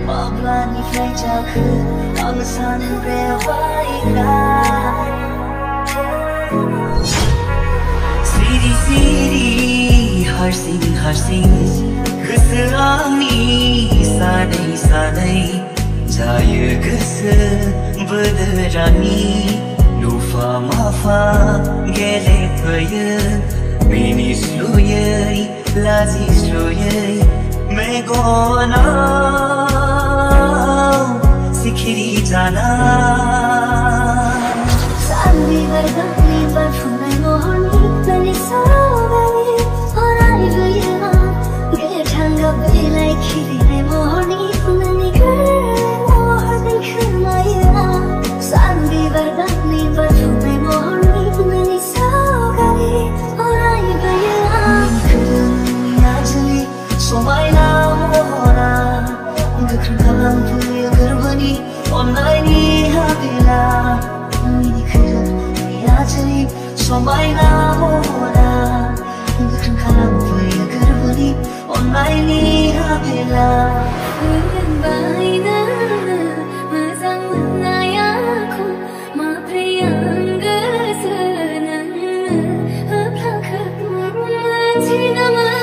माब्लानिफ्राय जाखो आं सानब्रेबायग्रा सिरि सिरि हारसिं हारसिं गोसो आंनि सानै सानै जायो गोसो बोदोरानि लुफा माफा गेलेफैयो मिनिस्लुयै लाजिस्लुयै मेगनाव सिखिरि जाना सानबिबार गांनि बारफुनाय महरनि नोंनि सावगारि अरायबोयो गोथां गाब बिलाइ खिलिनाय महरनि नोंनि महरजों खोमायो सानबिबार गांनि बारफुनाय महरनि नोंनि सावगारि अरायबोयो खोलोमनि समायना महरा गोख्रों खालामफैयो गोरबोनि अननायनि हाबिला मिनिखोलोमनि समायना महरा गोख्रों खालामफैयो गोरबोनि अननायनि हाबिला मोजां मोननाय आंखौ माब्रै आं गोसो नोंनो होफ्लांखो मिथिनोमोन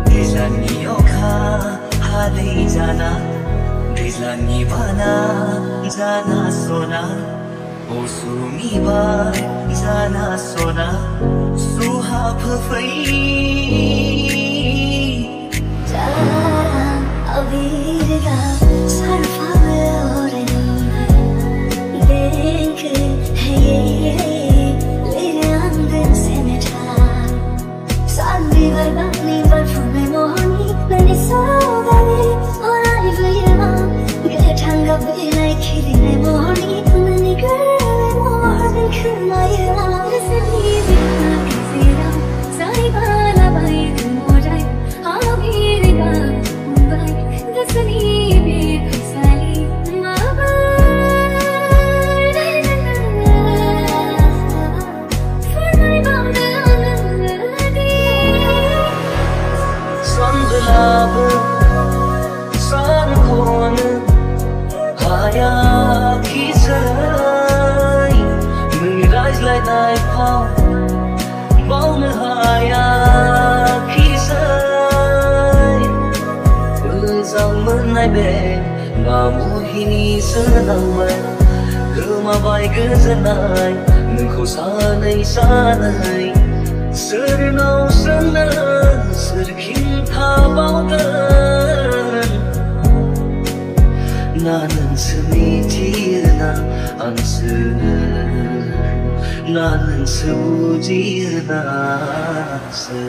दैज्लांनि अखा हादै जाना दैज्लांनि बाना जाना सना मौसुमि बार जाना सना सुहाबफै jarang abirga sarfalı oranı denk hey lirandım semetan sanbibar gani barfume mohoni nani saugare orayvaya gathanga bilai khilne mohoni nani gare mohani khmaya rasni bina kisira sai bala bai morai abirga bai rasni be kusali maba farmai bamda nadi sandlab san kon haya kisai mirai lai dai phao bom haya kisai uzang menai be ngamuhini senamai kemabai goजोननाय नोंखौ सानै सानै सोरनाव सोंनो सोर खिन्थाबावगोन ना नोंसो मिथियो ना आंसो ना नोंसो बुजियो ना आंसो